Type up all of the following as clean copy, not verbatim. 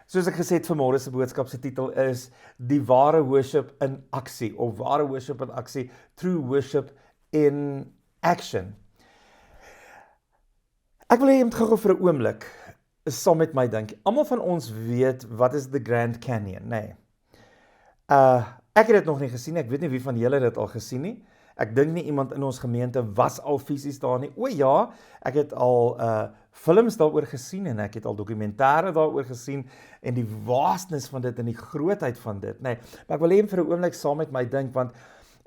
Soos ek gesê het, vanmôre se boodskap se titel is die ware worship in aksie, of ware worship in aksie, true worship in action. Ek wil hê jy moet gou vir 'n oomblik saam met my dink. Almal van ons weet wat is the Grand Canyon, nê? Nee. Ek het dit nog nie gesien nie. Ek weet nie wie van julle dit al gesien nie. Ek dink nie iemand in ons gemeente was al fisies daar nie. O ja, ek het al films daaroor gesien en ek het al dokumentêre daaroor gesien en die waasnis van dit en die grootheid van dit, nê. Maar ek wil hê vir 'n oomblik saam met my dink, want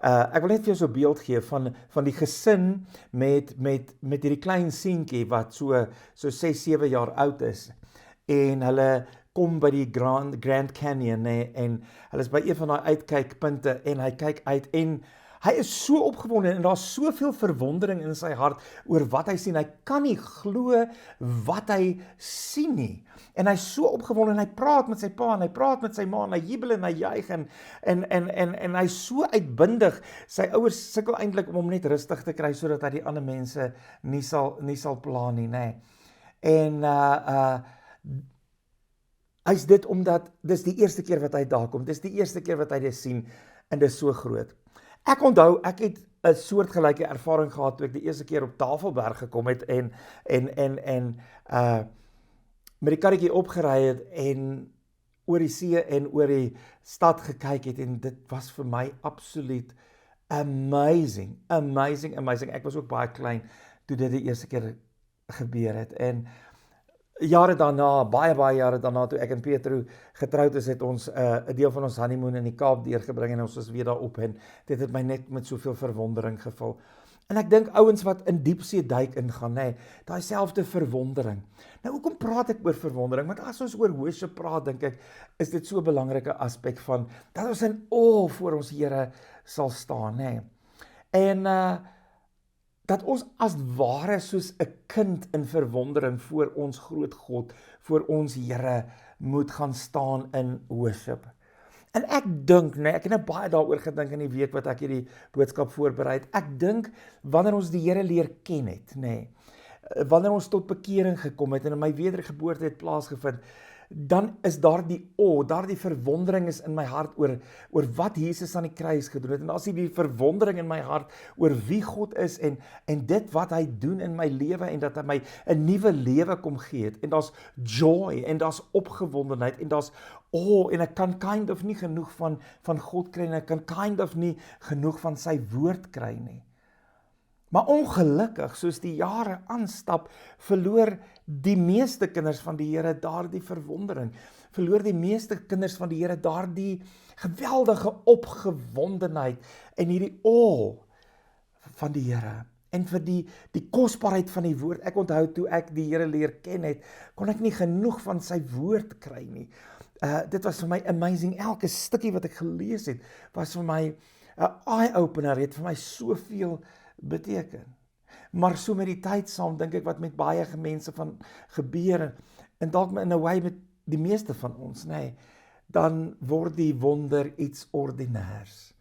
ek wil net vir jou so 'n beeld gee van die gesin met hierdie klein seentjie wat so 6-7 jaar oud is en hulle kom by die Grand Canyon, nê, en hulle is by een van daai uitkykpunte en hy kyk uit en hy is so opgewonde en daar's soveel verwondering in sy hart oor wat hy sien. Hy kan nie glo wat hy sien nie. En hy's so opgewonde en hy praat met sy pa en hy praat met sy ma en hy jubel en hy juig en hy's so uitbundig. Sy ouers sukkel eintlik om hom net rustig te kry sodat hy die ander mense nie sal pla nie, nê. En hy's dit omdat dis die eerste keer wat hy daar kom. Dis die eerste keer wat hy dit sien en dis so groot. Ek onthou, ek het 'n soortgelyke ervaring gehad toe ek die eerste keer op Tafelberg gekom het en met die karretjie opgery het en oor die see en oor die stad gekyk het en dit was vir my absoluut amazing. Ek was ook baie klein toe dit die eerste keer gebeur het en jare daarna, baie jare daarna, toe ek en Petro getroud is, het ons 'n deel van ons honeymoon in die Kaap deurgebring en ons is weer daar op en dit het my net met soveel verwondering gevul. En ek dink ouens wat in diepsee duik ingaan, nê, daai selfde verwondering. Nou hoekom praat ek oor verwondering? Want as ons oor worship praat, dink ek, is dit so 'n belangrike aspek van dat ons in awe voor ons Here sal staan, nê. En dat ons as ware soos 'n kind in verwondering voor ons groot God, voor ons Here moet gaan staan in worship. En ek dink, nee, ek het nou baie daaroor gedink in die week wat ek hierdie boodskap voorberei het. Ek dink wanneer ons die Here leer ken het, nê, wanneer ons tot bekering gekom het en in my wedergeboorte het plaasgevind, dan is daardie daardie verwondering is in my hart oor wat Jesus aan die kruis gedoen het. En as die verwondering in my hart oor wie God is en dit wat hy doen in my lewe en dat hy my 'n nuwe lewe kom gee het. En daar's joy en daar's opgewondenheid en daar's en ek kan kind of nie genoeg van God kry en ek kan kind of nie genoeg van sy woord kry nie. Maar ongelukkig, soos die jare aanstap, verloor die meeste kinders van die Here daardie verwondering. Verloor die meeste kinders van die Here daardie geweldige opgewondenheid en hierdie van die Here. En vir die kosbaarheid van die woord. Ek onthou toe ek die Here leer ken het, kon ek nie genoeg van sy woord kry nie. Dit was vir my amazing. Elke stukkie wat ek gelees het, was vir my 'n eye-opener, het vir my soveel beteken. Maar so met die tyd saam dink ek wat met baie mense van gebeur en dalk in 'n way met die meeste van ons, nê, dan word die wonder iets ordinêrs.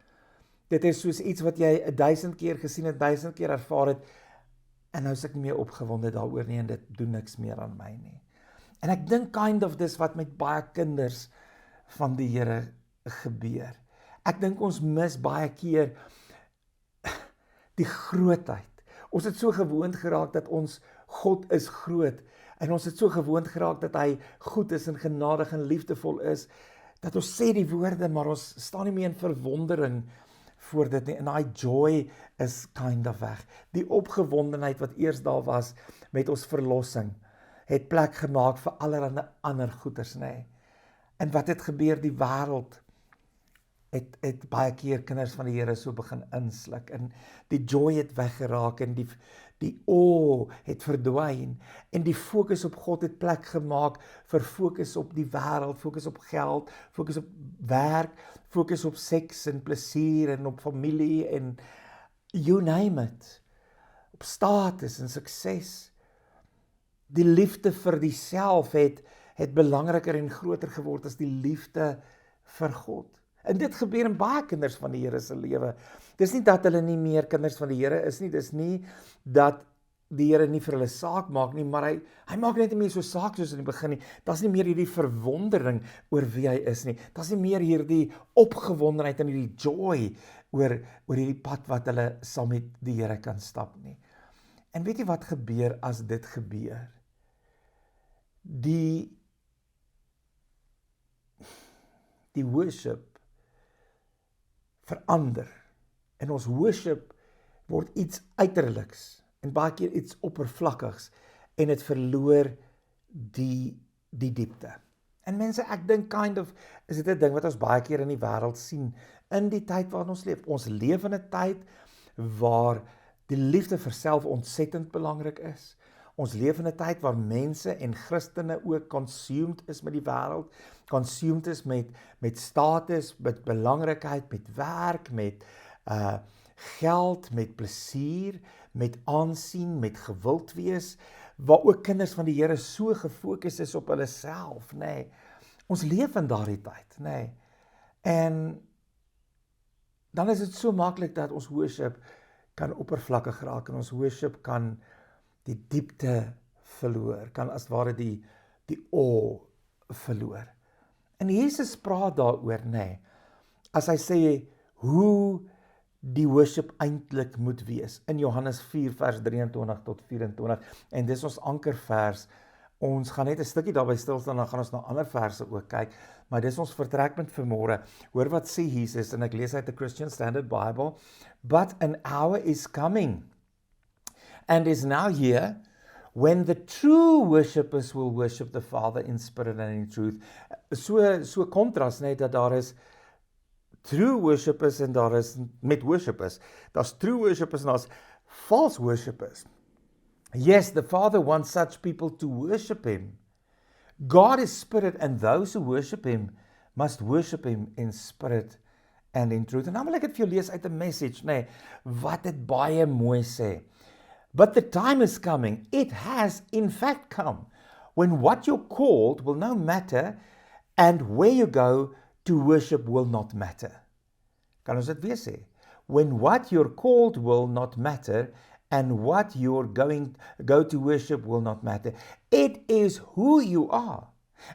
Dit is soos iets wat jy 1000 keer gesien het, 1000 keer ervaar het en nou is ek nie meer opgewonde daaroor nie en dit doen niks meer aan my nie. En ek dink kind of dis wat met baie kinders van die Here gebeur. Ek dink ons mis baie keer die grootheid. Ons het so gewoond geraak dat ons God is groot en ons het so gewoond geraak dat hy goed is en genadig en liefdevol is, dat ons sê die woorde, maar ons staan nie meer in verwondering voor dit nie, en daai joy is kind of weg. Die opgewondenheid wat eers daar was met ons verlossing, het plek gemaak vir allerlei ander goeders, nê. En wat het gebeur? Die wêreld het baie keer kinders van die Here so begin insluk en die joy het weggeraak en die het verdwyn en die fokus op God het plek gemaak vir fokus op die wêreld, fokus op geld, fokus op werk, fokus op seks en plesier en op familie en you name it, op status en sukses. Die liefde vir diself het belangriker en groter geword as die liefde vir God. En dit gebeur in baie kinders van die Here se lewe. Dis nie dat hulle nie meer kinders van die Here is nie, dis nie dat die Here nie vir hulle saak maak nie, maar hy maak net nie meer so saak soos in die begin nie. Daar's nie meer hierdie verwondering oor wie hy is nie. Daar's nie meer hierdie opgewondenheid en hierdie joy oor hierdie pad wat hulle saam met die Here kan stap nie. En weet jy wat gebeur as dit gebeur? Die worship verander. En ons worship word iets uiterliks en baie keer iets oppervlakkigs en dit verloor die diepte. En mense, ek dink is dit 'n ding wat ons baie keer in die wêreld sien in die tyd waarin ons leef. Ons leef in 'n tyd waar die liefde vir self ontsettend belangrik is. Ons leef in 'n tyd waar mense en Christene ook consumed is met die wêreld, consumed is met status, met belangrikheid, met werk, met geld, met plesier, met aansien, met gewild wees, waar ook kinders van die Here so gefokus is op hulle self, nê. Ons leef in daardie tyd, nê. En dan is dit so maklik dat ons worship kan oppervlakkig raak en ons worship kan die diepte verloor, kan as ware die awe verloor. En Jesus praat daaroor, nê, as hy sê hoe die worship eintlik moet wees, in Johannes 4 vers 23 tot 24, en dis ons ankervers. Ons gaan net 'n stukkie daarby stil staan, dan gaan ons na ander verse ook kyk, maar dis ons vertrekpunt vir môre. Hoor wat sê Jesus, en ek lees uit die Christian Standard Bible, "But an hour is coming, and is now here, when the true worshippers will worship the Father in spirit and in truth." So kontras, net dat daar is true worshippers en daar is met worshippers. Daar's true worshippers en daar's false worshippers. Yes, the Father wants such people to worship him. God is spirit, and those who worship him must worship him in spirit and in truth. En dan wil ek dit vir jou lees uit 'n message, nê, wat dit baie mooi sê. "But the time is coming, it has in fact come, when what you're called will no matter, and where you go to worship will not matter." Kan ons dit weer sê? "When what you're called will not matter, and what you're go to worship will not matter. It is who you are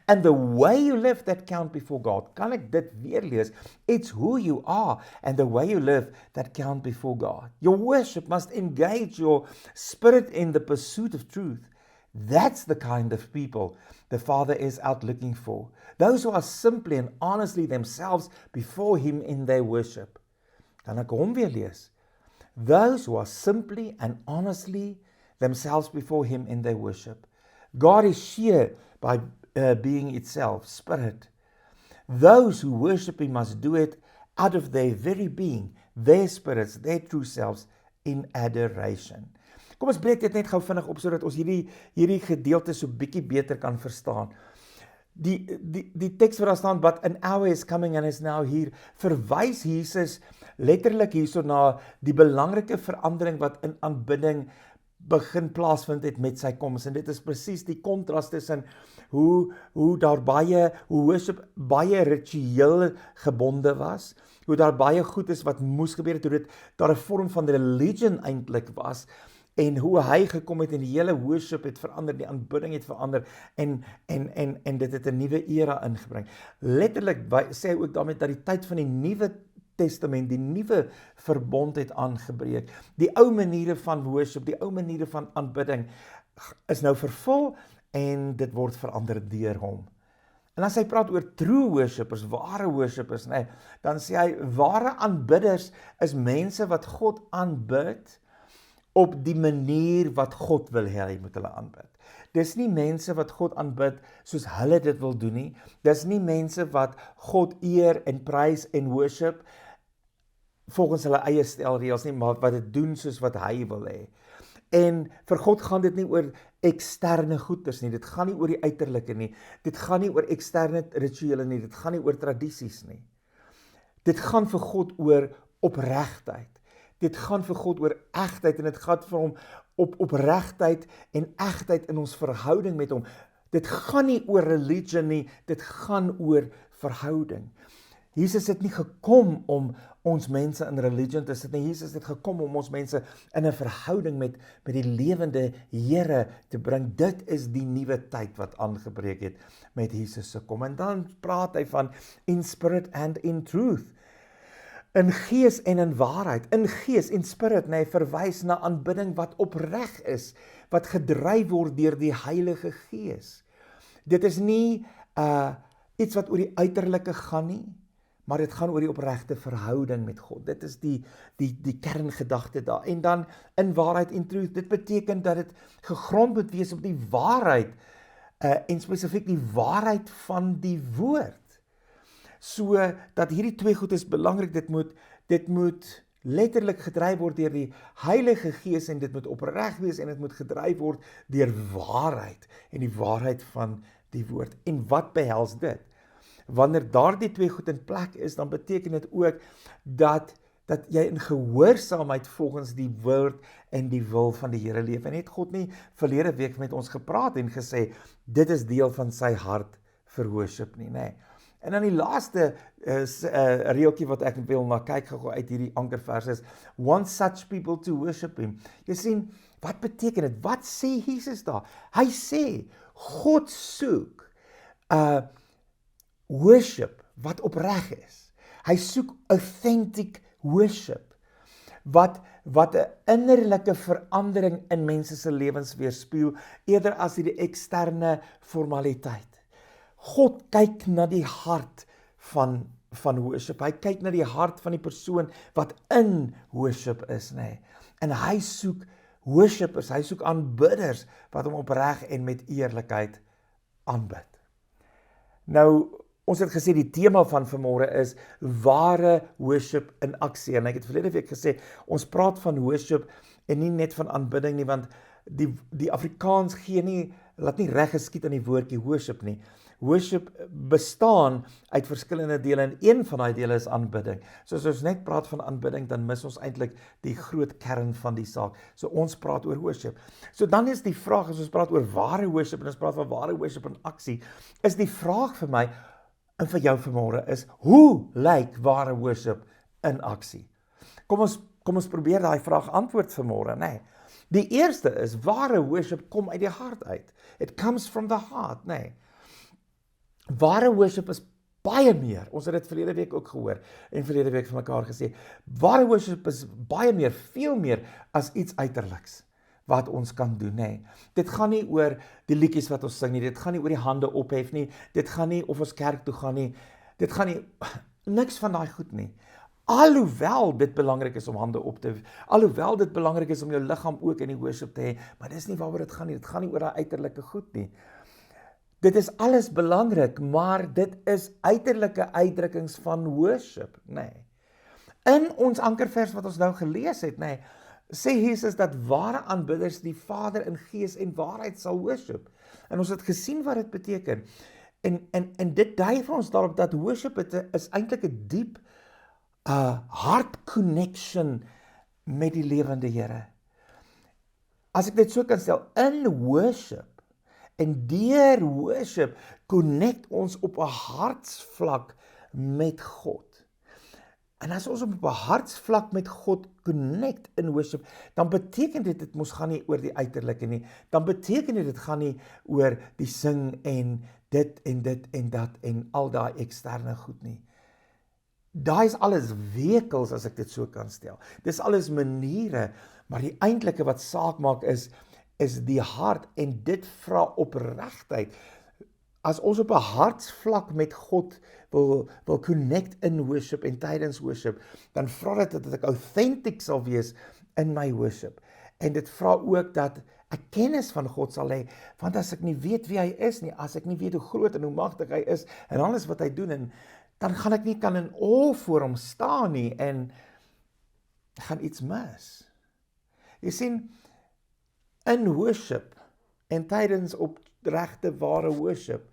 and the way you live that count before God." Kan ek dit weer lees? It's who you are and the way you live that count before God. Your worship must engage your spirit in the pursuit of truth. That's the kind of people the Father is out looking for. Those who are simply and honestly themselves before him in their worship. Kan ek hom weer lees? Those who are simply and honestly themselves before him in their worship. God is sheer by being itself, spirit. Those who worship him must do it out of their very being, their spirits, their true selves in adoration. Kom ons breek dit net gou vinnig op sodat ons hierdie gedeelte so bietjie beter kan verstaan. Die teks waar daar staan, "But an hour is coming and is now here," verwys Jesus letterlik hierso na die belangrike verandering wat in aanbidding begin plaasvind het met sy koms. En dit is presies die kontras tussen hoe worship baie ritueel gebonde was, hoe daar baie goed is wat moes gebeur het, hoe dit daar 'n vorm van religion eintlik was, en hoe hy gekom het en die hele worship het verander, die aanbidding het verander, en dit het 'n nuwe era ingebring. Letterlik sê hy ook daarmee dat die tyd van die Nuwe Testament, die nuwe verbond het aangebreek. Die ou maniere van worship, die ou maniere van aanbidding is nou vervul en dit word verander deur hom. En as hy praat oor true worshippers, ware worshippers, nee, dan sê hy ware aanbidders is mense wat God aanbid op die manier wat God wil hê hy moet hulle aanbid. Dis nie mense wat God aanbid soos hulle dit wil doen nie. Dis nie mense wat God eer en prys en worship volgens hulle eie stelreëls nie, maar wat dit doen soos wat hy wil hê. En vir God gaan dit nie oor eksterne goeders nie, dit gaan nie oor die uiterlike nie, dit gaan nie oor eksterne rituele nie, dit gaan nie oor tradisies nie. Dit gaan vir God oor opregtheid. Dit gaan vir God oor egtheid en dit gaan vir hom opregtheid en egtheid in ons verhouding met hom. Dit gaan nie oor religie nie, dit gaan oor verhouding. Jesus het nie gekom om ons mense in religion te sit nie. Jesus het gekom om ons mense in 'n verhouding met die lewende Here te bring. Dit is die nuwe tyd wat aangebreek het met Jesus se kom. En dan praat hy van in spirit and in truth. In gees en in waarheid. In gees, in spirit, nee, verwys na aanbidding wat opreg is, wat gedryf word deur die Heilige Gees. Dit is nie iets wat oor die uiterlike gaan nie, maar dit gaan oor die opregte verhouding met God. Dit is die kerngedagte daar. En dan in waarheid en truth, dit beteken dat dit gegrond moet wees op die waarheid, en spesifiek die waarheid van die woord. So dat hierdie twee goed is belangrik, dit moet letterlik gedryf word deur die Heilige Gees en dit moet opreg wees en dit moet gedryf word deur waarheid en die waarheid van die woord. En wat behels dit? Wanneer daardie twee goed in plek is, dan beteken dit ook dat jy in gehoorsaamheid volgens die woord en die wil van die Here leef. En het God nie verlede week met ons gepraat en gesê, dit is deel van sy hart vir worship nie, nee. En dan die laaste reeltjie wat ek wil na kyk gou uit hierdie ankervers is, want such people to worship him. Jy sien, wat beteken dit? Wat sê Jesus daar? Hy sê, God soek worship wat opreg is. Hy soek authentic worship wat 'n innerlike verandering in mense se lewens weerspieël eerder as die eksterne formaliteit. God kyk na die hart van worship. Hy kyk na die hart van die persoon wat in worship is, nee. En hy soek worshipers, hy soek aanbidders wat hom opreg en met eerlikheid aanbid. Nou, ons het gesê die tema van vanmôre is ware worship in aksie. En ek het verlede week gesê, ons praat van worship en nie net van aanbidding nie, want die Afrikaans laat nie reg geskied aan die woordjie worship nie. Worship bestaan uit verskillende dele en een van daai dele is aanbidding. So as ons net praat van aanbidding, dan mis ons eintlik die groot kern van die saak. So ons praat oor worship. So dan is die vraag, as ons praat oor ware worship en ons praat van ware worship in aksie, is die vraag vir my en vir jou vanmôre is, hoe lyk ware worship in aksie? Kom ons probeer daai vraag antwoord vanmôre, nee. Die eerste is, ware worship kom uit die hart uit. It comes from the heart, nee. Ware worship is baie meer, ons het dit verlede week ook gehoor, en verlede week van mekaar gesê, ware worship is baie meer, veel meer, as iets uiterliks, wat ons kan doen, nee. Dit gaan nie oor die liedjies wat ons sing nie, dit gaan nie oor die hande ophef nie, dit gaan nie of ons kerk toe gaan nie, dit gaan nie, niks van daai goed nie. Alhoewel dit belangrik is om hande op te hef, alhoewel dit belangrik is om jou liggaam ook in die worship te hê, maar dis nie waaroor dit gaan nie, dit gaan nie oor daai uiterlike goed nie. Dit is alles belangrik, maar dit is uiterlike uitdrukkings van worship, nee. In ons ankervers wat ons nou gelees het, nee, sê Jesus dat ware aanbidders die Vader in gees en waarheid sal worship. En ons het gesien wat dit beteken. En dit dui vir ons daarop dat worship is eintlik 'n diep heart connection met die lewende Here. As ek dit so kan stel, in worship en deur worship connect ons op 'n hartsvlak met God. En as ons op 'n hartsvlak met God connect in worship, dan beteken dit mos gaan nie oor die uiterlike nie. Dan beteken dit gaan nie oor die sing en dit en dat en al daai eksterne goed nie. Daai is alles vehicles, as ek dit so kan stel. Dis alles maniere, maar die eintlike wat saak maak is die hart en dit vra opregtheid. As ons op 'n hartsvlak met God wil connect in worship en tydens worship, dan vra dit dat ek authentic sal wees in my worship. En dit vra ook dat ek kennis van God sal hê, want as ek nie weet wie hy is nie, as ek nie weet hoe groot en hoe magtig hy is en alles wat hy doen, en dan gaan ek nie kan in awe voor hom staan nie en gaan iets mis. Jy sien, in worship en tydens opregte ware worship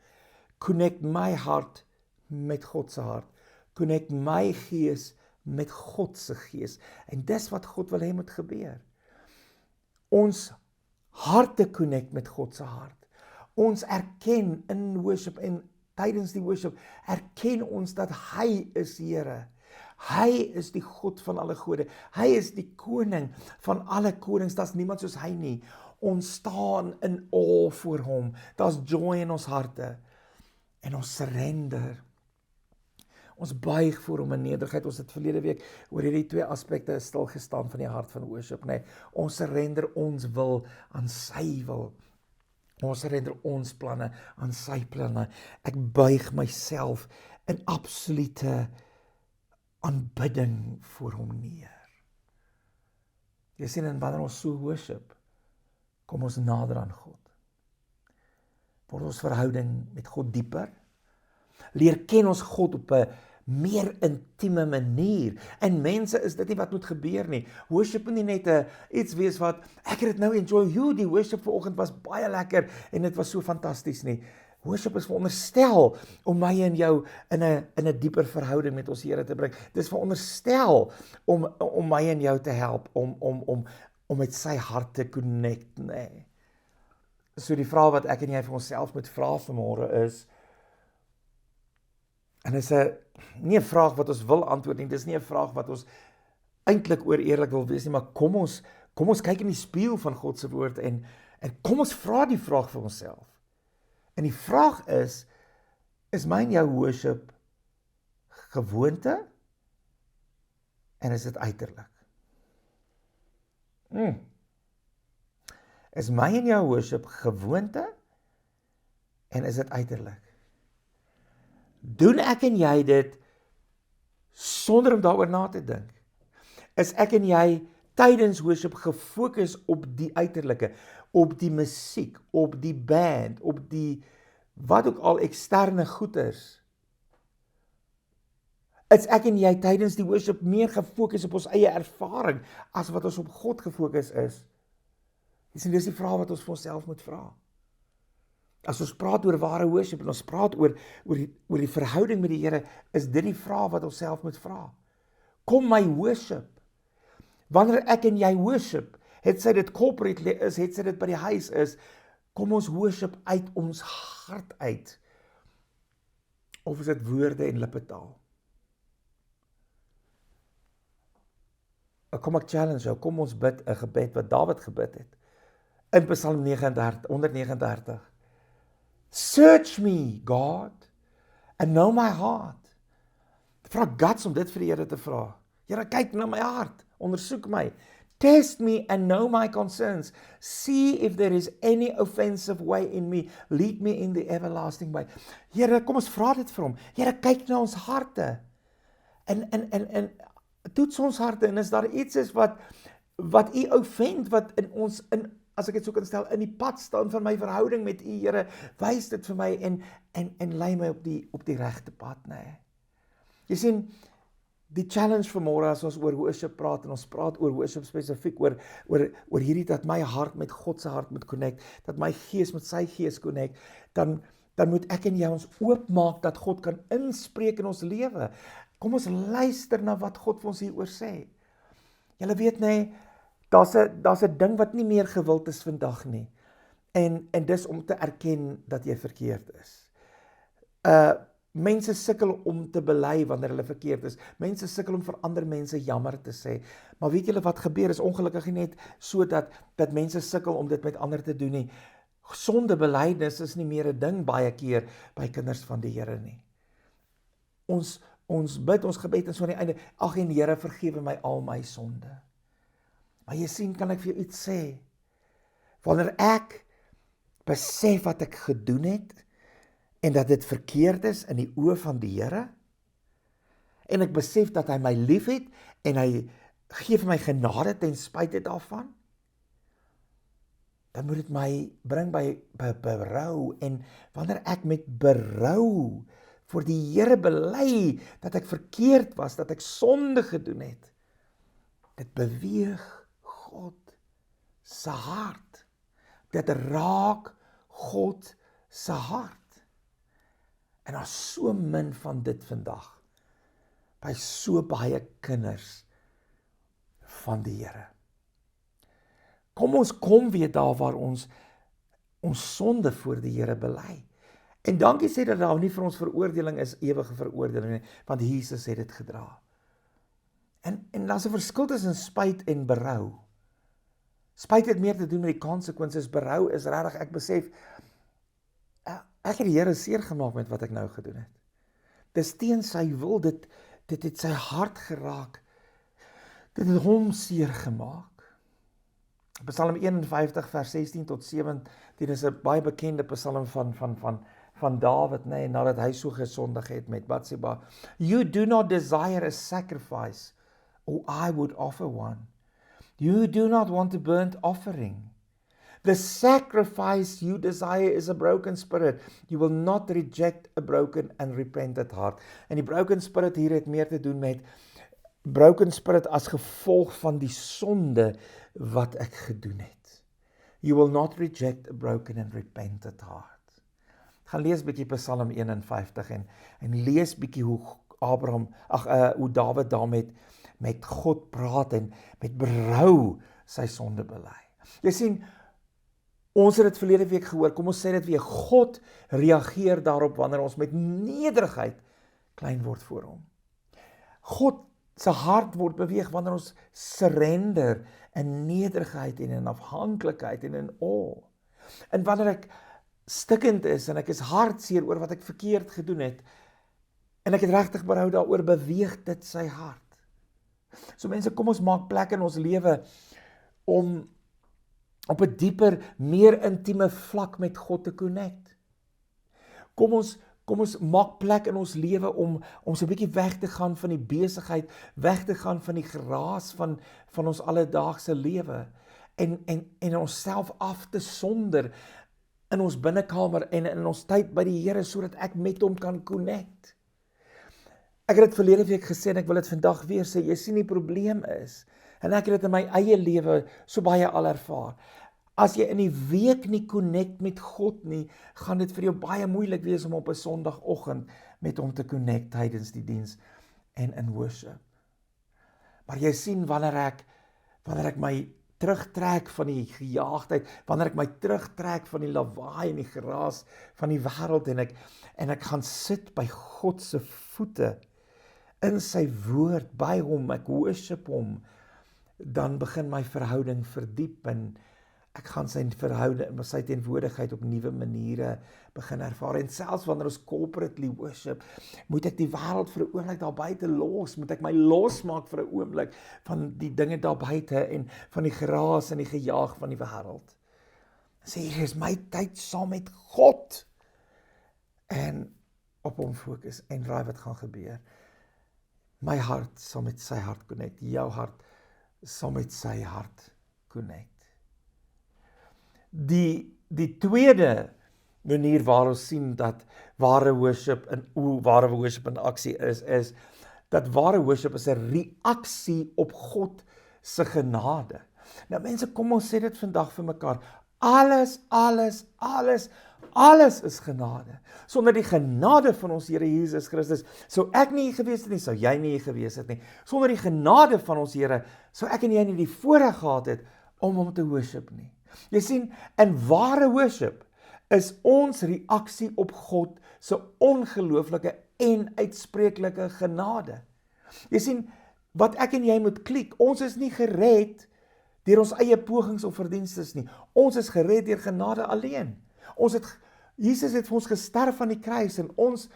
connect my hart met God se hart, connect my gees met God se gees, en dis wat God wil hê moet gebeur. Ons harte connect met God se hart. Ons erken in worship en tydens die worship, erken ons dat hy is Here. Hy is die God van alle gode. Hy is die koning van alle konings. Daar's niemand soos hy nie. Ons staan in awe voor hom. Daar's joy in ons harte. En ons surrender. Ons buig voor hom in nederigheid. Ons het verlede week oor hierdie twee aspekte stil gestaan van die hart van worship. Nee, ons surrender ons wil aan sy wil. Ons surrender ons planne aan sy planne. Ek buig myself in absolute aanbidding voor hom neer. Jy sien, en wanneer ons so worship, kom ons nader aan God. Word ons verhouding met God dieper. Leer ken ons God op 'n meer intieme manier. En mense, is dit nie wat moet gebeur nie. Worship moet nie net iets wees wat, ek het dit nou enjoy, die worship vanoggend was baie lekker, en dit was so fantasties nie. Worship is veronderstel om my en jou in 'n dieper verhouding met ons Here te bring. Dit is veronderstel om my en jou te help, om met sy hart te connect, nee. So die vraag wat ek en jy vir onsself moet vra vanmôre is, en is nie 'n vraag wat ons wil antwoord nie, dis nie 'n vraag wat ons eintlik oor eerlik wil wees nie, maar kom ons kyk in die spieël van God se woord en kom ons vra die vraag vir onsself. En die vraag is my en jou worship gewoonte en is dit uiterlik? Is my en jou worship gewoonte en is dit uiterlik? Doen ek en jy dit sonder om daaroor na te dink? Is ek en jy tydens worship gefokus op die uiterlike, op die musiek, op die band, op die wat ook al eksterne goeders? Is ek en jy tydens die worship meer gefokus op ons eie ervaring as wat ons op God gefokus is? Dis die vraag wat ons vir onsself moet vra. As ons praat oor ware worship en ons praat oor die verhouding met die Here, is dit die vraag wat ons self moet vra. Kom my worship. Wanneer ek en jy worship, het sy dit corporate is, het sy dit by die huis is, kom ons worship uit ons hart uit. Of is dit woorde en lippetaal? Kom ek challenge jou, kom ons bid 'n gebed wat Dawid gebid het. In Psalm 139. Search me, God, and know my heart. Vra guts om dit vir die Here te vra. Here, kyk na my hart, ondersoek my. Test me and know my concerns. See if there is any offensive way in me. Lead me in the everlasting way. Here, kom ons vra dit vir hom. Here, kyk na ons harte. En toets ons harte, en is daar iets is wat u offend, wat in ons, as ek dit so kan stel, in die pad staan van my verhouding met u, Here, wys dit vir my en lei my op die regte pad, nee. Jy sien, die challenge vanmôre as ons oor worship praat, en ons praat oor worship spesifiek, oor hierdie dat my hart met God se hart moet connect, dat my gees met sy gees connect, dan moet ek en jy ons oopmaak dat God kan inspreek in ons lewe. Kom ons luister na wat God vir ons hieroor sê. Julle weet nee, daar's 'n ding wat nie meer gewild is vandag nie. En dis om te erken dat jy verkeerd is. Mense sukkel om te bely wanneer hulle verkeerd is. Mense sukkel om vir ander mense jammer te sê. Maar weet julle wat gebeur is ongelukkig net so dat mense sukkel om dit met ander te doen nie. Sonde belydenis is nie meer 'n ding baie keer by kinders van die Here nie. Ons bid ons gebed en so aan die einde, ag en Here, vergewe my al my sonde. Maar jy sien, kan ek vir jou iets sê? Wanneer ek besef wat ek gedoen het en dat dit verkeerd is in die oë van die Here, en ek besef dat hy my liefhet en hy gee vir my genade ten spyte daarvan, dan moet dit my bring by berou, en wanneer ek met berou voor die Here bely dat ek verkeerd was, dat ek sonde gedoen het, dit beweeg God se hart. Dit raak God se hart. En daar's so min van dit vandag by so baie kinders van die Here. Kom ons kom weer daar waar ons sonde voor die Here bely. En dankie sê dat daar nie vir ons veroordeling is, ewige veroordeling nie, want Jesus het dit gedra. En daar's 'n verskil tussen spyt en berou. Spyt het meer te doen met die consequences, berou is regtig, ek besef, ek het die Here seer gemaak met wat ek nou gedoen het. Dis teen sy wil, dit het sy hart geraak, dit het hom seer gemaak. Psalm 51 vers 16 tot 17 is 'n baie bekende psalm van Dawid, nee, nadat hy so gesondig het met Bathsheba. You do not desire a sacrifice, or I would offer one. You do not want a burnt offering. The sacrifice you desire is a broken spirit. You will not reject a broken and repentant heart. En die broken spirit hier het meer te doen met broken spirit as gevolg van die sonde wat ek gedoen het. You will not reject a broken and repentant heart. Gaan lees bietjie Psalm 51 en lees bietjie hoe hoe Dawid daar met God praat en met berou sy sonde bely. Jy sien, ons het dit verlede week gehoor, kom ons sê dit weer, God reageer daarop wanneer ons met nederigheid klein word voor hom. God se hart word beweeg wanneer ons surrender in nederigheid en in afhanklikheid en in awe. En wanneer ek stikkend is en ek is hartseer oor wat ek verkeerd gedoen het en ek het regtig berou daaroor, beweeg dit sy hart. So mense, kom ons maak plek in ons lewe om op 'n dieper, meer intieme vlak met God te connect. Kom ons maak plek in ons lewe om so 'n bietjie weg te gaan van die besigheid, weg te gaan van die geraas van ons alledaagse lewe en onsself af te sonder in ons binnekamer en in ons tyd by die Here sodat ek met hom kan connect. Ek het dit verlede week gesê en ek wil dit vandag weer sê, jy sien die probleem is, en ek het dit in my eie lewe so baie al ervaar, as jy in die week nie connect met God nie, gaan dit vir jou baie moeilik wees om op 'n Sondagoggend met hom te connect tydens die diens en in worship. Maar jy sien, wanneer ek my terugtrek van die gejaagdheid, wanneer ek my terugtrek van die lawaai en die geraas van die wêreld en ek gaan sit by God se voete, in sy woord, by hom, ek worship hom, dan begin my verhouding verdiep en ek gaan sy teenwoordigheid op nuwe maniere begin ervaar. En selfs wanneer ons corporately worship, moet ek die wêreld vir 'n oomblik daar buite los, moet ek my losmaak vir 'n oomblik van die dinge daar buite en van die geraas en die gejaag van die wêreld. Sê, hier is my tyd saam met God en op hom fokus en raai wat gaan gebeur. My hart sal met sy hart connect, jou hart sal met sy hart connect. Die tweede manier waar ons sien dat ware worship in aksie is dat ware worship is 'n reaksie op God se genade. Nou mense, kom ons sê dit vandag vir mekaar. Alles is genade. Sonder die genade van ons Here Jesus Christus, sou ek nie hier gewees het nie, sou jy nie hier gewees het nie. Sonder die genade van ons Here, sou ek en jy nie die voorreg gehad het om hom te worship nie. Jy sien, in ware worship is ons reaksie op God se ongelooflike en uitspreeklike genade. Jy sien, wat ek en jy moet klik, ons is nie gered deur ons eie pogings of verdienstes nie. Ons is gered deur genade alleen. Jesus het vir ons gesterf aan die kruis en ons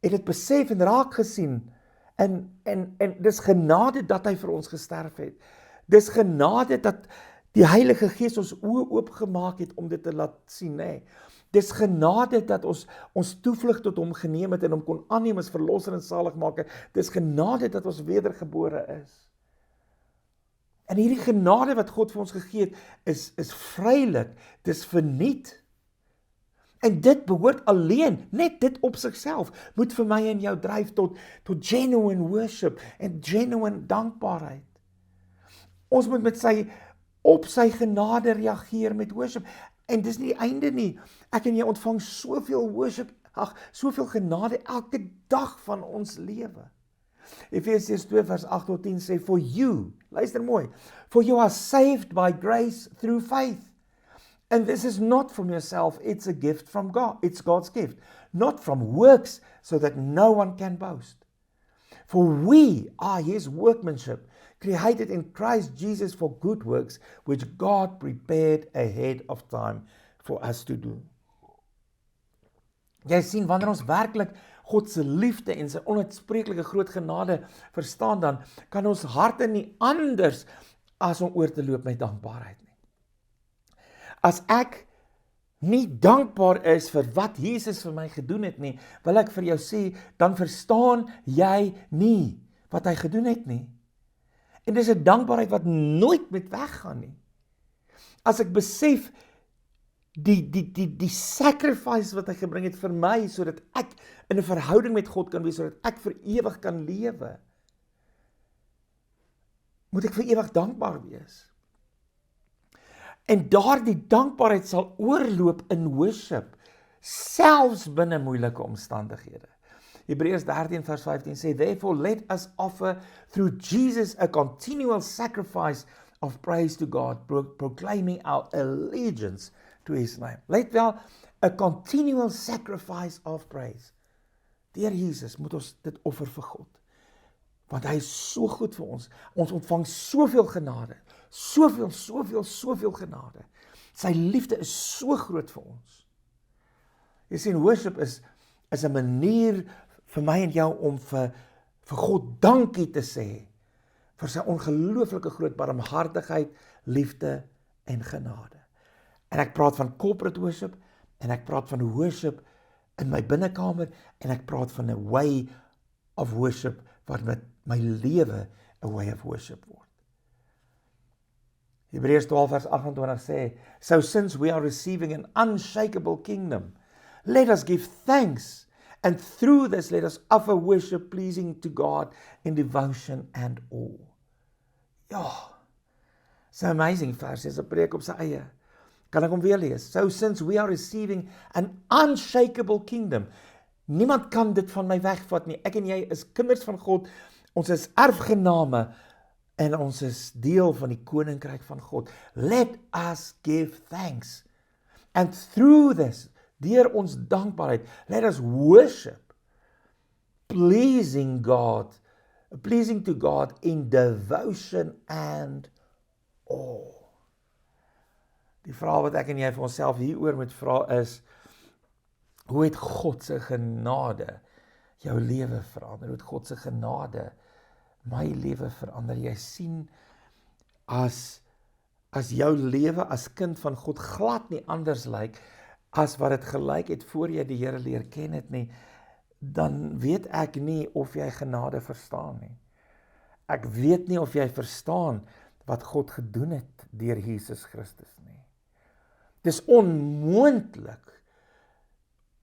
het dit besef en raak gesien en dis genade dat hy vir ons gesterf het. Dis genade dat die Heilige Gees ons oë oopgemaak het om dit te laat sien, nee. Dis genade dat ons toevlug tot hom geneem het en hom kon aanneem as verlosser en saligmaker. Dis genade dat ons wedergebore is. En hierdie genade wat God vir ons gegee het, is vrylik, dis verniet. En dit behoort alleen, net dit op sigself, moet vir my en jou dryf tot genuine worship en genuine dankbaarheid. Ons moet op sy genade reageer met worship. En dis nie die einde nie. Ek en jy ontvang soveel worship, soveel genade elke dag van ons lewe. Efesiërs 2 vers 8 tot 10 sê, for you, luister mooi, for you are saved by grace through faith. And this is not from yourself, it's a gift from God. It's God's gift, not from works, so that no one can boast. For we are His workmanship, created in Christ Jesus for good works, which God prepared ahead of time for us to do. Jy sien, wanneer ons werklik God se liefde en sy onuitspreeklike groot genade verstaan, dan kan ons harte nie anders as om oor te loop met dankbaarheid nie. As ek nie dankbaar is vir wat Jesus vir my gedoen het nie, wil ek vir jou sê, dan verstaan jy nie wat hy gedoen het nie. En dis 'n dankbaarheid wat nooit met weggaan nie. As ek besef die sacrifice wat hy gebring het vir my, sodat ek in 'n verhouding met God kan wees, sodat ek vir ewig kan lewe, moet ek vir ewig dankbaar wees. En daardie dankbaarheid sal oorloop in worship, selfs binne moeilike omstandighede. Hebreërs 13 vers 15 sê, Therefore let us offer through Jesus a continual sacrifice of praise to God, proclaiming our allegiance to His name. Let wel, a continual sacrifice of praise. Deur Jesus moet ons dit offer vir God. Want hy is so goed vir ons. Ons ontvang soveel genade. Soveel genade. Sy liefde is so groot vir ons. Jy sien, worship is 'n manier vir my en jou om vir God dankie te sê vir sy ongelooflike groot barmhartigheid, liefde en genade. En ek praat van corporate worship, en ek praat van worship in my binnekamer, en ek praat van 'n way of worship wat met my lewe 'n way of worship word. Hebreërs 12 vers 28 sê, So since we are receiving an unshakable kingdom, let us give thanks, and through this let us offer worship pleasing to God in devotion and awe. Ja, it's an amazing vers, is 'n preek op sy eie. Kan ek hom weer lees? So since we are receiving an unshakable kingdom, niemand kan dit van my wegvat nie. Ek en jy is kinders van God, ons is erfgename, en ons is deel van die koninkryk van God. Let us give thanks. And through this, deur ons dankbaarheid, let us worship, pleasing to God in devotion and awe. Die vraag wat ek en jy vir onsself hieroor moet vra is, hoe het God se genade jou lewe verander? Hoe het God se genade my lewe verander? Jy sien, as jou lewe as kind van God glad nie anders lyk as wat dit gelyk het voor jy die Here leer ken het nie, dan weet ek nie of jy genade verstaan nie. Ek weet nie of jy verstaan wat God gedoen het deur Jesus Christus nie. Dis onmoontlik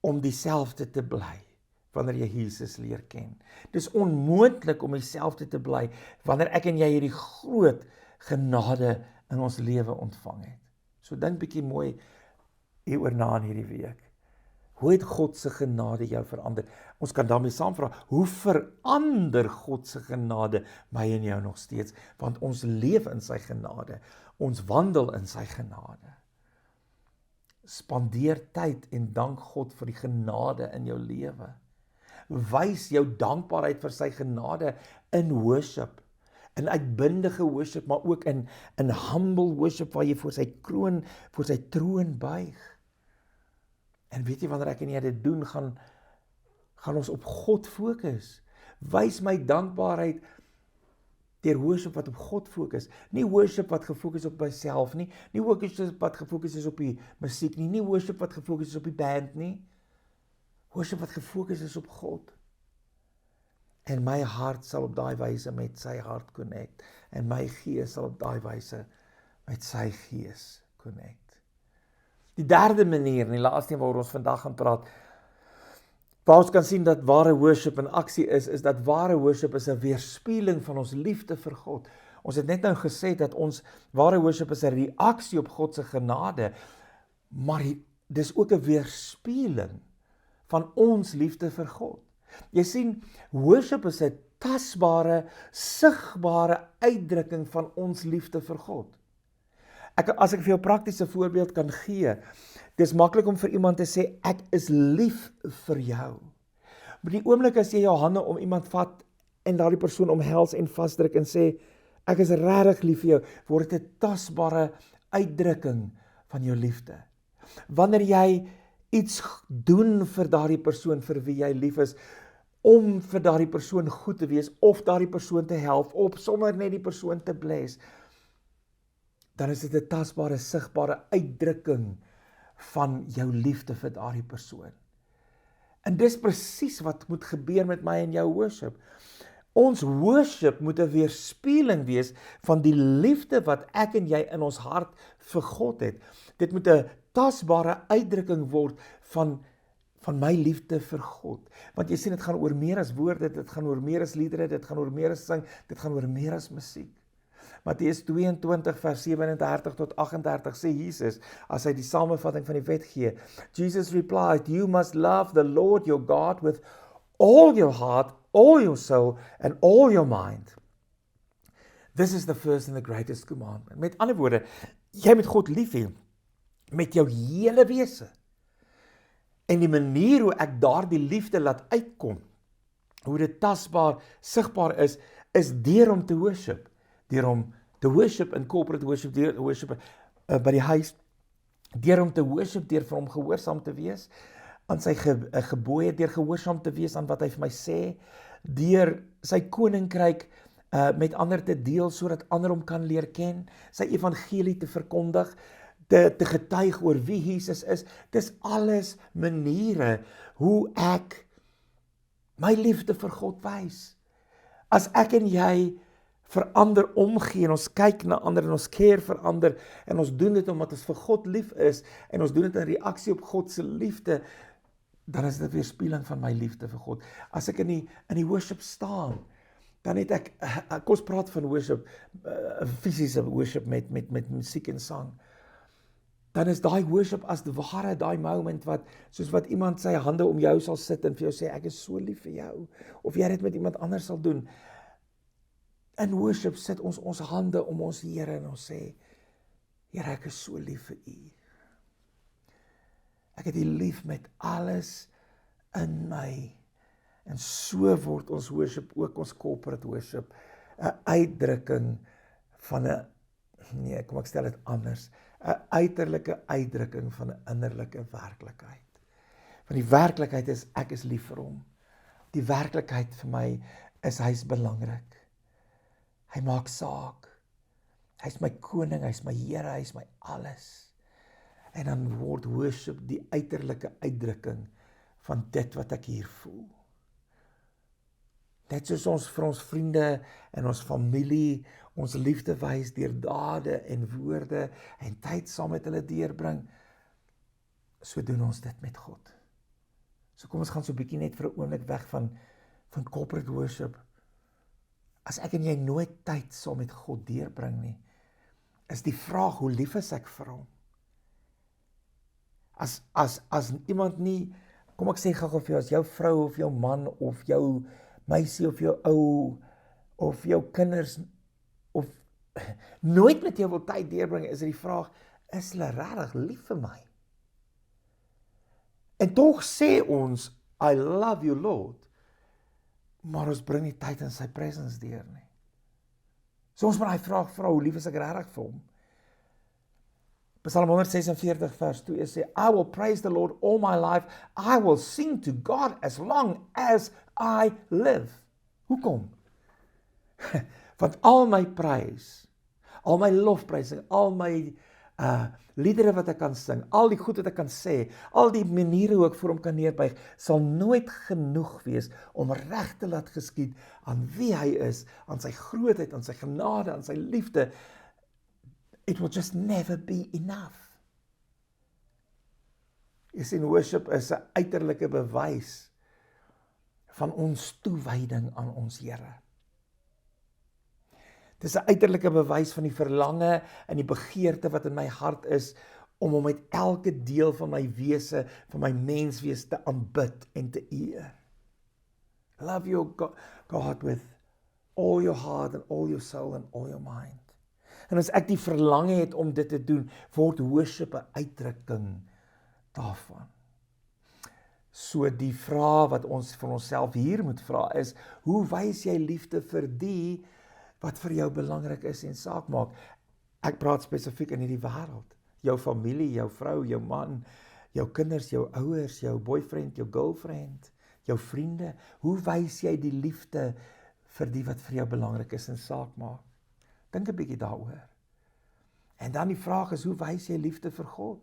om dieselfde te bly wanneer jy Jesus leer ken. Dis onmoontlik om dieselfde te bly wanneer ek en jy hierdie groot genade in ons lewe ontvang het. So dink bietjie mooi hieroor na in hierdie week. Hoe het God se genade jou verander? Ons kan daarmee saamvra, hoe verander God se genade my en jou nog steeds? Want ons leef in sy genade, ons wandel in sy genade. Spandeer tyd en dank God vir die genade in jou lewe. Wys jou dankbaarheid vir sy genade in worship, in uitbundige worship, maar ook in humble worship, waar jy voor sy troon buig. En weet jy, wanneer ek en jy dit doen, gaan ons op God fokus. Wys my dankbaarheid deur worship wat op God fokus. Nie worship wat gefokus op myself nie, nie worship wat gefokus is op die musiek nie, nie worship wat gefokus is op die band nie. Worship wat gefokus is op God. En my hart sal op daai wyse met sy hart connect. En my gees sal op daai wyse met sy gees connect. Die derde manier, en die laaste een waaroor ons vandag gaan praat, waar ons kan sien dat ware worship in aksie is dat ware worship is 'n weerspieëling van ons liefde vir God. Ons het net nou gesê dat ons ware worship is 'n reaksie op God se genade, maar dis ook 'n weerspieëling van ons liefde vir God. Jy sien, worship is 'n tasbare, sigbare uitdrukking van ons liefde vir God. As ek vir jou 'n praktiese voorbeeld kan gee, dis maklik om vir iemand te sê, ek is lief vir jou. Maar die oomblik as jy jou hande om iemand vat en daardie persoon omhels en vasdruk en sê, ek is regtig lief vir jou, word dit 'n tasbare uitdrukking van jou liefde. Wanneer jy iets doen vir daardie persoon vir wie jy lief is, om vir daardie persoon goed te wees, of daardie persoon te help, of sommer net die persoon te bless, dan is dit 'n tasbare, sigbare uitdrukking van jou liefde vir daardie persoon. En dis presies wat moet gebeur met my en jou worship. Ons worship moet 'n weerspieëling wees van die liefde wat ek en jy in ons hart vir God het. Dit moet 'n tasbare uitdrukking word van my liefde vir God. Want jy sien, dit gaan oor meer as woorde, dit gaan oor meer as liedere, dit gaan oor meer as sing, dit gaan oor meer as musiek. Matteus 22 vers 37 tot 38 sê Jesus, as hy die samevatting van die wet gee, Jesus replied, you must love the Lord your God with all your heart, all your soul and all your mind. This is the first and the greatest commandment. Met ander woorde, jy moet God lief hê met jou hele wese. En die manier hoe ek daardie liefde laat uitkom, hoe dit tasbaar, sigbaar is deur om te worship. Deur om te worship in corporate worship, deur worship by die huis, deur om te worship, deur vir hom gehoorsaam te wees, aan sy gebooie, deur gehoorsaam te wees aan wat hy vir my sê, deur sy koninkryk met ander te deel, sodat ander hom kan leer ken, sy evangelie te verkondig, te getuig oor wie Jesus is. Dis alles maniere hoe ek my liefde vir God wys. As ek en jy vir ander omgee en ons kyk na ander en ons care vir ander en ons doen dit omdat ons vir God lief is en ons doen dit in reaksie op God se liefde, dan is dit weerspieëling van my liefde vir God. As ek in die worship staan, dan het ek, kom ons praat van worship, fisiese worship met musiek en sang, dan is daai worship as die ware daai moment wat, soos wat iemand sy hande om jou sal sit en vir jou sê, ek is so lief vir jou, of jy dit met iemand anders sal doen. In worship sit ons hande om ons Here en ons sê, Here, ek is so lief vir U. Ek het U lief met alles in my. En so word ons worship, ook ons corporate worship, 'n uitdrukking van 'n, kom ek stel dit anders, 'n uiterlike uitdrukking van 'n innerlike werklikheid. Want die werklikheid is, ek is lief vir hom. Die werklikheid vir my is, hy is belangrik. Hy maak saak. Hy is my koning, hy is my Here, hy is my alles. En dan word worship die uiterlike uitdrukking van dit wat ek hier voel. Net soos ons vir ons vriende en ons familie ons liefde wys deur dade en woorde en tyd saam met hulle deurbring, so doen ons dit met God. So kom ons gaan so 'n bietjie net vir 'n oomblik weg van corporate worship. As ek en jy nooit tyd saam met God deurbring nie, is die vraag, hoe lief is ek vir hom? As iemand nie, kom ek sê gou vir jou, as jou vrou of jou man of jou meisie of jou ou of jou kinders of nooit met jou wil tyd deurbring, is die vraag, is hulle regtig lief vir my? En tog sê ons, I love you Lord, maar ons bring nie tyd in sy presence deur nie. So ons moet die vraag vra, hoe lief is ek regtig vir hom? Psalm 146 vers 2 sê, I will praise the Lord all my life, I will sing to God as long as I live. Hoekom? Want al my prys, al my lofprysing, al my liedere wat ek kan sing, al die goed wat ek kan sê, al die maniere hoe ek voor hom kan neerbuig, sal nooit genoeg wees om reg te laat geskied aan wie hy is, aan sy grootheid, aan sy genade, aan sy liefde. It will just never be enough. Jy sien, worship is 'n uiterlike bewys van ons toewyding aan ons Here. Dit is 'n uiterlike bewys van die verlange en die begeerte wat in my hart is om hom met elke deel van my wese, van my menswees te aanbid en te eer. Love your God with all your heart and all your soul and all your mind. En as ek die verlange het om dit te doen, word worship 'n uitdrukking daarvan. So die vraag wat ons vir onsself hier moet vra is, hoe wys jy liefde vir die wat vir jou belangrik is en saak maak? Ek praat spesifiek in hierdie wêreld. Jou familie, jou vrou, jou man, jou kinders, jou ouers, jou boyfriend, jou girlfriend, jou vriende. Hoe wys jy die liefde vir die wat vir jou belangrik is en saak maak? Dink 'n bietjie daaroor. En dan die vraag is, hoe wys jy liefde vir God?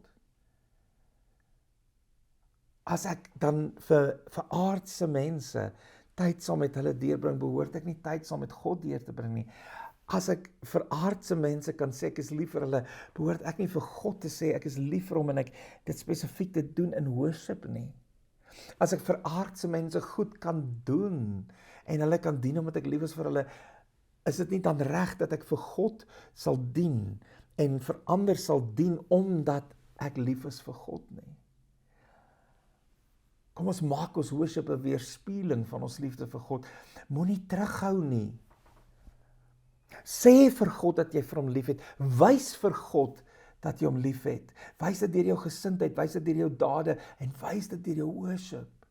As ek dan vir aardse mense tyd saam met hulle deurbring, behoort ek nie tyd saam met God deur te bring nie. As ek vir aardse mense kan sê ek is lief vir hulle, behoort ek nie vir God te sê ek is lief vir hom en ek dit spesifiek te doen in worship nie. As ek vir aardse mense goed kan doen en hulle kan dien omdat ek lief is vir hulle, is dit nie dan reg dat ek vir God sal dien en vir ander sal dien omdat ek lief is vir God nie. Kom ons maak ons worship 'n weerspieëling van ons liefde vir God. Moenie terughou nie. Sê vir God dat jy vir hom lief het. Wys vir God dat jy hom lief het. Wys dit deur jou gesindheid, wys dit deur jou dade en wys dit deur jou worship.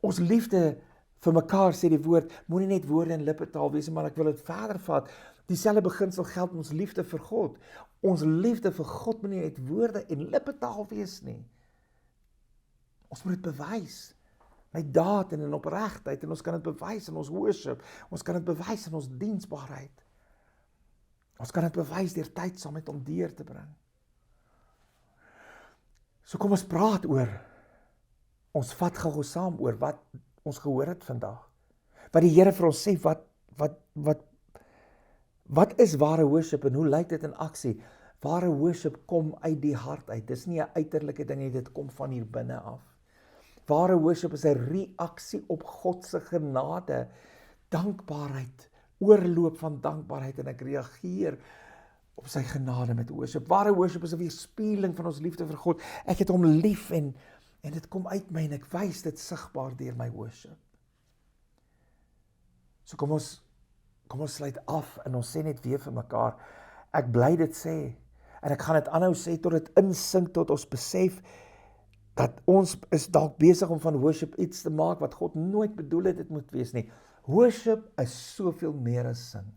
Ons liefde vir mekaar, sê die woord, moenie net woorde en lippetaal wees, maar ek wil dit verder vat. Dieselfde beginsel geld ons liefde vir God. Ons liefde vir God moenie net woorde en lippetaal wees nie. Ons moet dit bewys met daad en in opregtheid en ons kan dit bewys in ons worship. Ons kan dit bewys in ons diensbaarheid. Ons kan dit bewys deur tyd saam met hom deur te bring. So kom ons praat oor. Ons vat gou saam oor wat ons gehoor het vandag. Wat die Here vir ons sê, wat is ware worship en hoe lyk dit in aksie? Ware worship kom uit die hart uit. Dis nie 'n uiterlike ding nie, dit kom van hier binne af. Ware worship is 'n reaksie op God se genade, dankbaarheid, oorloop van dankbaarheid en ek reageer op sy genade met worship. Ware worship is 'n weerspieëling van ons liefde vir God. Ek het hom lief en dit kom uit my en ek wys dit sigbaar deur my worship. So kom ons sluit af en ons sê net weer vir mekaar, ek bly dit sê en ek gaan dit aanhou sê tot dit insink, tot ons besef dat ons is dalk besig om van worship iets te maak wat God nooit bedoel het dit moet wees nie. Worship is soveel meer as sing.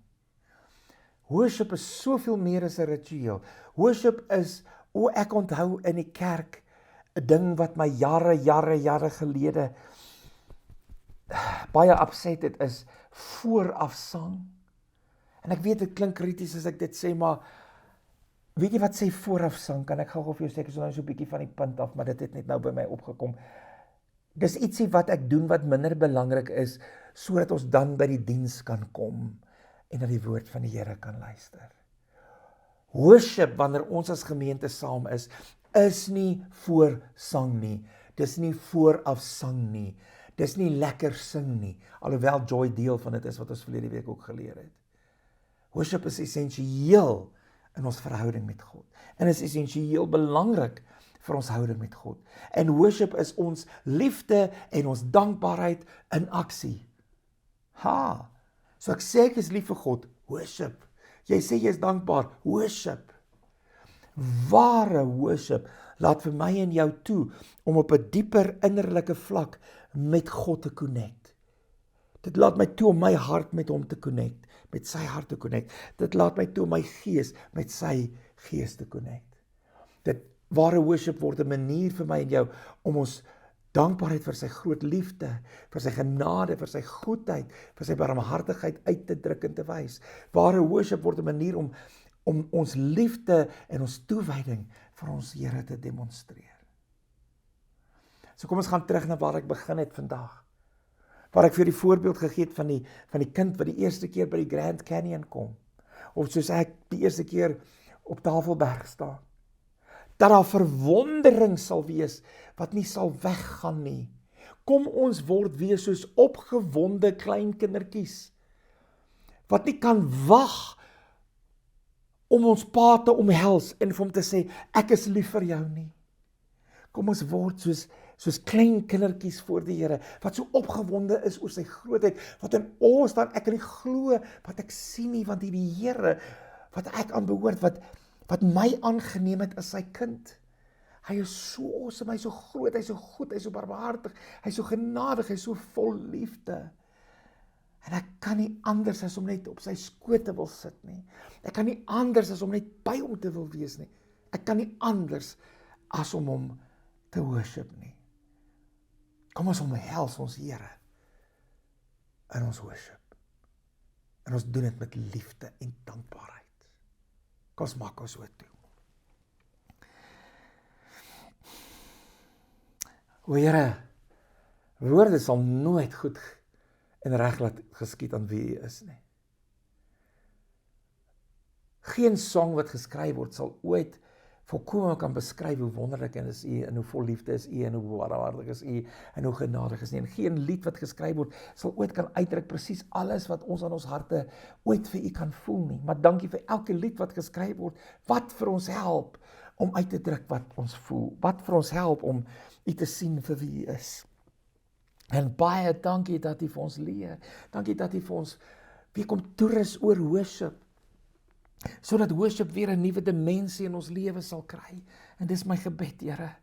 Worship is soveel meer as 'n ritueel. Worship is, ek onthou in die kerk 'n ding wat my jare gelede baie upset het, is voorafsang. En ek weet dit klink krities as ek dit sê, maar weet jy wat sê voorafsang? Kan ek gou vir jou sê, ek is nou so 'n bietjie van die punt af, maar dit het net nou by my opgekom. Dis ietsie wat ek doen wat minder belangrik is, sodat ons dan by die diens kan kom en na die woord van die Here kan luister. Worship, wanneer ons as gemeente saam is nie voor sang nie. Dis nie vooraf sang nie. Dis nie lekker sing nie. Alhoewel joy deel van dit is wat ons verlede week ook geleer het. Worship is essensieel in ons verhouding met God. En is essensieel belangrik vir ons houding met God. En worship is ons liefde en ons dankbaarheid in aksie. So ek sê ek is lief vir God, worship. Jy sê jy is dankbaar, worship. Ware worship laat vir my en jou toe om op 'n dieper innerlike vlak met God te connect. Dit laat my toe om my hart met hom te connect, met sy hart te connect. Dit laat my toe om my gees met sy gees te connect. Ware worship word 'n manier vir my en jou om ons dankbaarheid vir sy groot liefde, vir sy genade, vir sy goedheid, vir sy barmhartigheid uit te druk en te wys. Ware worship word 'n manier om ons liefde en ons toewyding vir ons Here te demonstreer. So kom ons gaan terug na waar ek begin het vandag. Waar ek vir die voorbeeld gegee het van die kind wat die eerste keer by die Grand Canyon kom. Of soos ek die eerste keer op Tafelberg staan. Dat daar verwondering sal wees wat nie sal weggaan nie. Kom ons word weer soos opgewonde klein kindertjies wat nie kan wag om ons pa te omhels en vir hom te sê ek is lief vir jou nie. Kom ons word soos klein kindertjies voor die Here wat so opgewonde is oor sy grootheid wat in ons dan ek kan nie glo wat ek sien nie want hierdie Here wat ek aan behoort, wat my aangeneem het as sy kind. Hy is so awesome, hy is so groot, hy is so goed, hy is so barmhartig, hy is so genadig, hy is so vol liefde. En ek kan nie anders as om net op sy skoot te wil sit nie. Ek kan nie anders as om net by hom te wil wees nie. Ek kan nie anders as om hom te worship nie. Kom ons omhels ons Here in ons worship. En ons doen dit met liefde en dankbaarheid. Kom ons maak ons so toe. O Here, woorde sal nooit goed en reg laat geskied aan wie U is nie. Geen song wat geskryf word sal ooit volkome kan beskryf hoe wonderlik is U en hoe vol liefde is U en hoe waardig is U en hoe genadig is U. En geen lied wat geskryf word sal ooit kan uitdruk presies alles wat ons aan ons harte ooit vir U kan voel nie. Maar dankie vir elke lied wat geskryf word, wat vir ons help om uit te druk wat ons voel. Wat vir ons help om U te sien vir wie U is. En baie dankie dat U vir ons leer. Dankie dat U vir ons weer kom toerus oor worship. Sodat worship weer 'n nuwe dimensie in ons lewe sal kry. En dis my gebed, Here.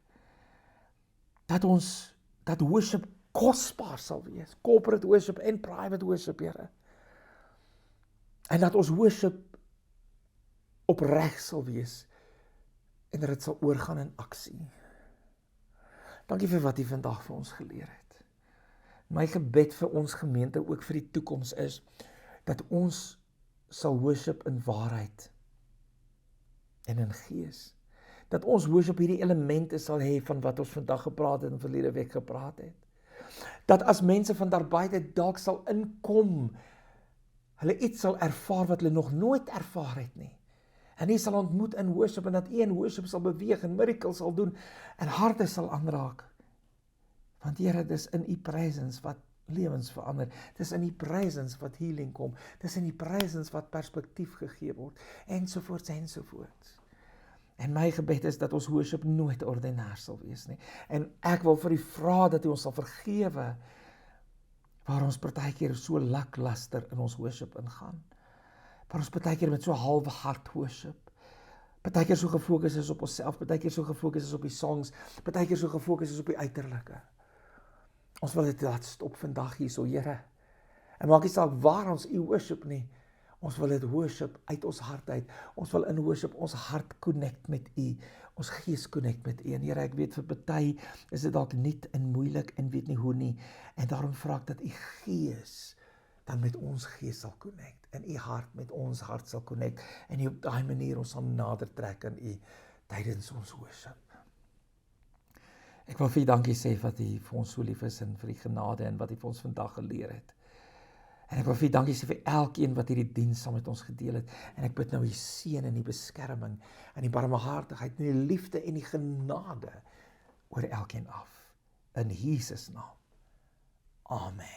Dat worship kosbaar sal wees. Corporate worship en private worship, Here. En dat ons worship opreg sal wees. En dat dit sal oorgaan in aksie. Dankie vir wat U vandag vir ons geleer het. My gebed vir ons gemeente ook vir die toekoms is dat ons sal worship in waarheid en in gees. Dat ons worship hierdie elemente sal hê van wat ons vandag gepraat het en verlede week gepraat het. Dat as mense van daar buite dalk sal inkom, hulle iets sal ervaar wat hulle nog nooit ervaar het nie. En U sal ontmoet in worship en dat U in worship sal beweeg en miracles sal doen en harte sal aanraak. Want Here, dis in U presence wat lewens verander. Dis in U presence wat healing kom. Dis in U presence wat perspektief gegee word. Ensovoorts, ensovoorts. En my gebed is dat ons worship nooit ordinair sal wees nie. En ek wil vir U vra dat U ons sal vergewe waar ons partykeer so lackluster in ons worship ingaan. Waar ons partykeer met so halwe hart worship. Partykeer so gefokus is op onsself, partykeer so gefokus is op die songs, partykeer so gefokus is op die uiterlike. Ons wil dit laat stop vandag hierso, Here. En maak nie saak waar ons U worship nie. Ons wil dit worship uit ons hart uit. Ons wil in worship ons hart connect met U. Ons gees connect met U. En Here, ek weet vir party is dit dalk nie en moeilik en weet nie hoe nie. En daarom vra ek dat U gees dan met ons gees sal connect. En U hart met ons hart sal connect. En U op daai manier ons sal nader trek aan U tydens ons worship. Ek wil vir U dankie sê wat U vir ons so lief is en vir die genade en wat U vir ons vandag geleer het. En ek wil vir U dankie sê vir elkeen wat hierdie diens saam met ons gedeel het. En ek bid nou U seën en U beskerming en die barmhartigheid en die liefde en die genade oor elkeen af. In Jesus naam. Amen.